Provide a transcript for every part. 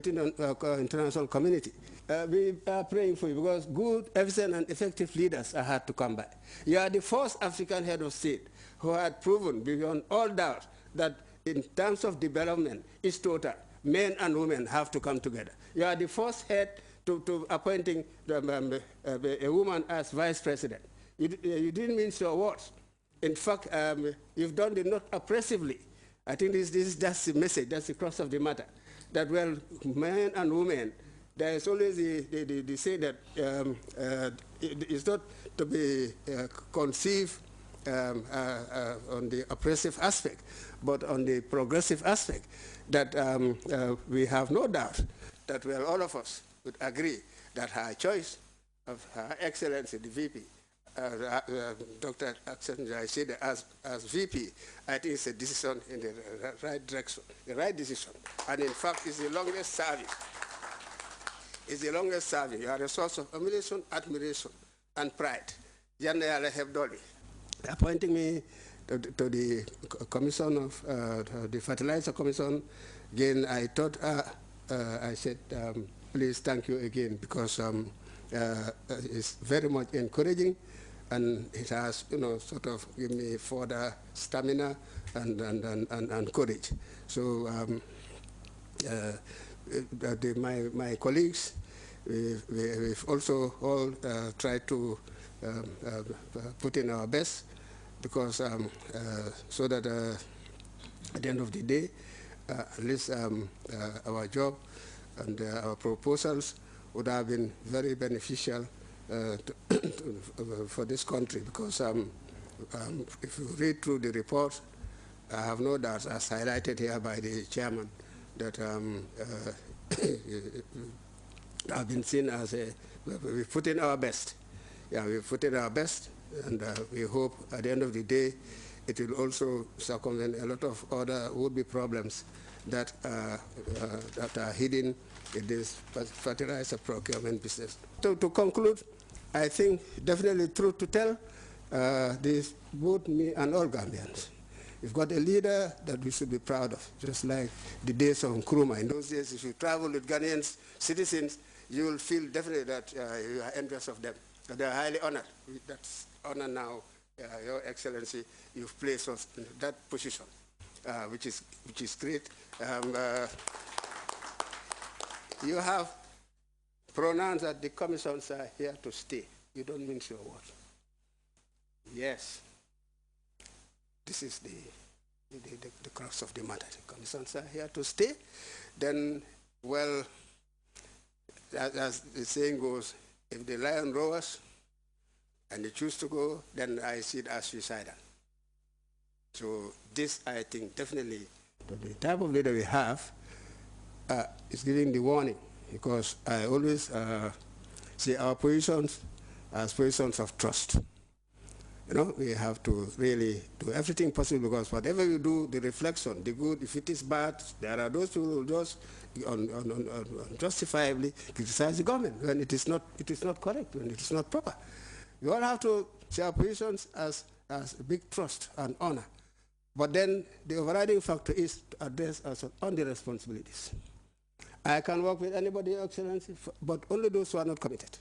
international community. We are praying for you because good, efficient, and effective leaders are hard to come by. You are the first African head of state who had proven beyond all doubt that in terms of development, it's total. Men and women have to come together. You are the first head to appointing a woman as vice president. You didn't mince your words. In fact, you've done it not oppressively. I think this is just the message, that's the crux of the matter. That, well, men and women, there is always the say that it's not to be conceived on the oppressive aspect, but on the progressive aspect, that we have no doubt that, well, all of us would agree that her choice of Her Excellency, the VP, Dr. I said as VP, I think it's a decision in the right direction, the right decision. And in fact, it's the longest serving. It's the longest serving. You are a source of admiration, and pride. Janayala Hebdoli, appointing me to the commission of the Fertilizer Commission. Again, I thought, I said, please thank you again, because it's very much encouraging. And it has, sort of given me further stamina and courage. So my colleagues, we've also all tried to put in our best, because so that at the end of the day, at least our job and our proposals would have been very beneficial for this country, because if you read through the report, I have no doubt, as highlighted here by the chairman, that have been seen as we put in our best. Yeah, we put in our best, and we hope at the end of the day it will also circumvent a lot of other would-be problems that that are hidden in this fertilizer procurement business. To conclude, I think definitely truth to tell, this both me and all Gambians. We've got a leader that we should be proud of, just like the days of Nkrumah. In those days, if you travel with Ghanaian citizens, you will feel definitely that you are envious of them. They are highly honored. That's honor now, Your Excellency. You've placed us in that position, which is great. You have pronounced that the commissions are here to stay. You don't mince your words. Yes. This is the crux of the matter. The commissions are here to stay. Then, well, as the saying goes, if the lion roars and they choose to go, then I see it as suicidal. So this, I think, definitely, the type of leader we have is giving the warning, because I always see our positions as positions of trust. We have to really do everything possible, because whatever you do, the reflection, the good, if it is bad, there are those who will just justifiably criticize the government when it is not correct, when it is not proper. We all have to see our positions as big trust and honor. But then the overriding factor is to address us on the responsibilities. I can work with anybody, Your Excellency, but only those who are not committed.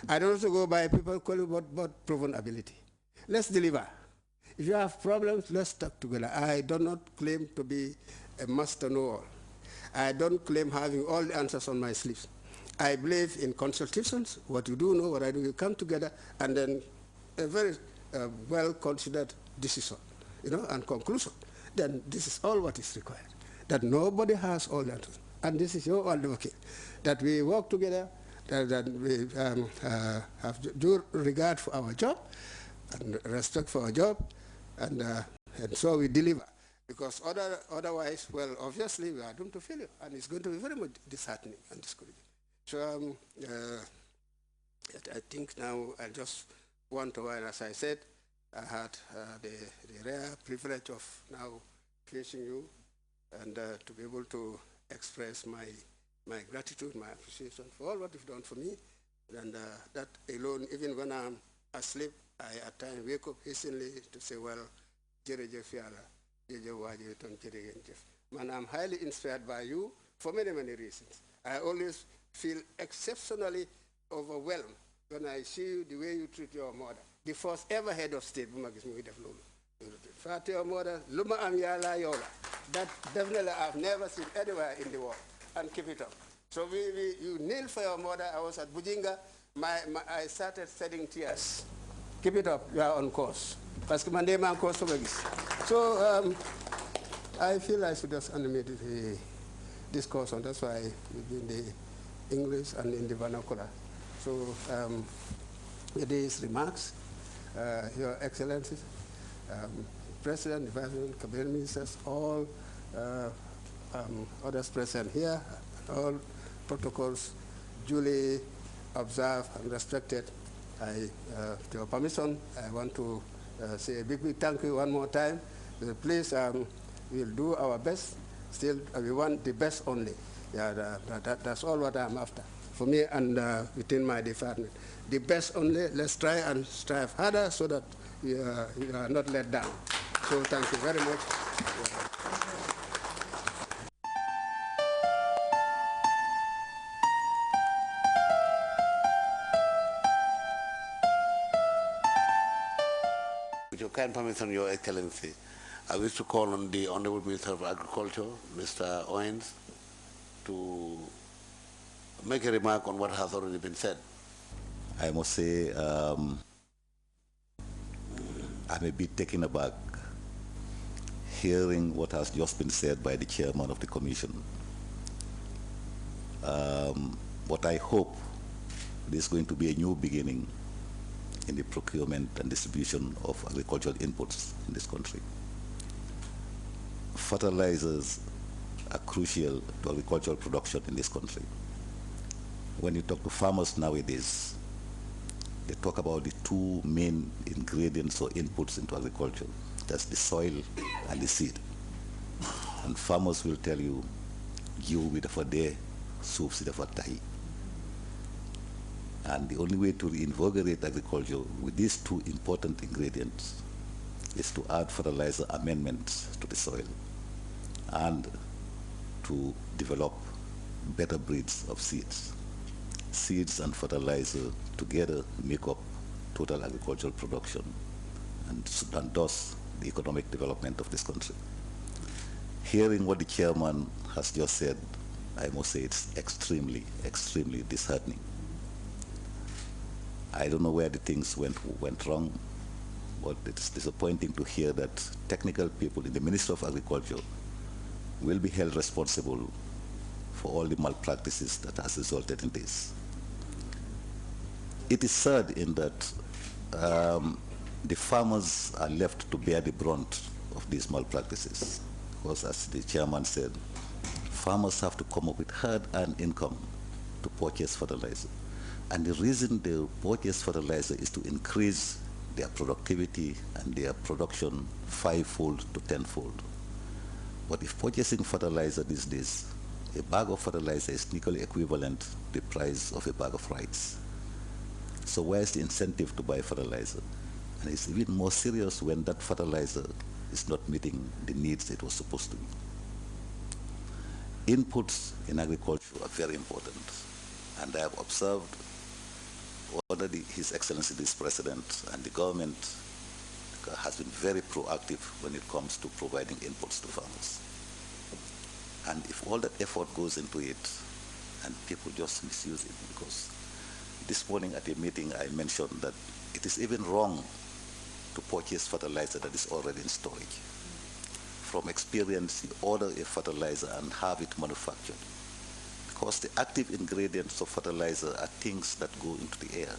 I don't also go by people calling but proven ability. Let's deliver. If you have problems, let's talk together. I do not claim to be a master know-all. I don't claim having all the answers on my sleeves. I believe in consultations. What you do know, what I do, you come together, and then a very well-considered decision, and conclusion. Then this is all what is required. That nobody has all the answers. And this is your advocate. That we work together, that we have due regard for our job, and respect for our job, and so we deliver. Because otherwise, well, obviously, we are doomed to failure, and it's going to be very much disheartening and discouraging. So I think now I just want to, as I said, I had the rare privilege of now facing you, and to be able to express my gratitude, my appreciation for all what you've done for me, and that alone, even when I'm asleep, I at times wake up hastily to say, well, jerejef yalla, jeje waji ton jeregen jef. Man, I'm highly inspired by you for many, many reasons. I always feel exceptionally overwhelmed when I see you, the way you treat your mother. The first ever head of state, your mother, Luma Amyala Yola. That definitely I've never seen anywhere in the world. And keep it up. So you kneel for your mother. I was at Bujinga. I started shedding tears. Keep it up. You are on course. Parce que my name on course. So I feel I should just animate this course, and that's why in the English and in the vernacular. So these remarks, Your Excellencies, President, the Vice President, Cabinet Ministers, all others present here, all protocols duly observed and respected. With your permission, I want to say a big thank you one more time. Please, we'll do our best. Still, we want the best only. Yeah, that's all what I'm after. For me and within my department. The best only. Let's try and strive harder so that we are not let down. So thank you very much. With your kind permission, Your Excellency, I wish to call on the Honorable Minister of Agriculture, Mr. Owens, to make a remark on what has already been said. I must say, I'm a bit taken aback hearing what has just been said by the chairman of the commission. What I hope is going to be a new beginning in the procurement and distribution of agricultural inputs in this country. Fertilizers are crucial to agricultural production in this country. When you talk to farmers nowadays, they talk about the two main ingredients or inputs into agriculture. That's the soil and the seed. And farmers will tell you, jiw bi dafa dee, suuf si dafa tahi. And the only way to reinvigorate agriculture with these two important ingredients is to add fertilizer amendments to the soil and to develop better breeds of seeds. Seeds and fertilizer together make up total agricultural production and thus the economic development of this country. Hearing what the chairman has just said, I must say it's extremely, extremely disheartening. I don't know where the things went wrong, but it's disappointing to hear that technical people in the Ministry of Agriculture will be held responsible for all the malpractices that has resulted in this. It is sad in that the farmers are left to bear the brunt of these malpractices, because as the chairman said, farmers have to come up with hard-earned income to purchase fertilizer. And the reason they purchase fertilizer is to increase their productivity and their production 5-fold to 10-fold. But if purchasing fertilizer these days, a bag of fertilizer is equally equivalent to the price of a bag of rice. So where's the incentive to buy fertilizer? And it's even more serious when that fertilizer is not meeting the needs it was supposed to be. Inputs in agriculture are very important. And I have observed already His Excellency the President and the government has been very proactive when it comes to providing inputs to farmers. And if all that effort goes into it and people just misuse it, because this morning at a meeting I mentioned that it is even wrong to purchase fertilizer that is already in storage. From experience, you order a fertilizer and have it manufactured. Because the active ingredients of fertilizer are things that go into the air.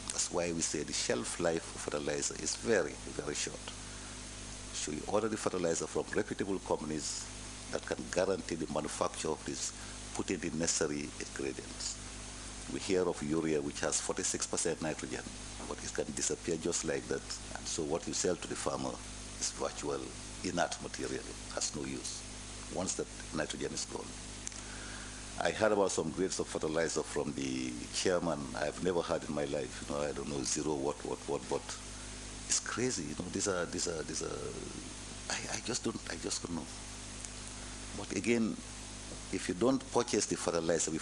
That's why we say the shelf life of fertilizer is very, very short. So you order the fertilizer from reputable companies that can guarantee the manufacture of this, put in the necessary ingredients. We hear of urea, which has 46% nitrogen, but it can disappear just like that. And so what you sell to the farmer is virtual inert material, has no use, once that nitrogen is gone. I heard about some grades of fertilizer from the chairman I've never heard in my life. You know, I don't know, zero, what, but it's crazy. You know, these are, I just don't know. But again, if you don't purchase the fertilizer before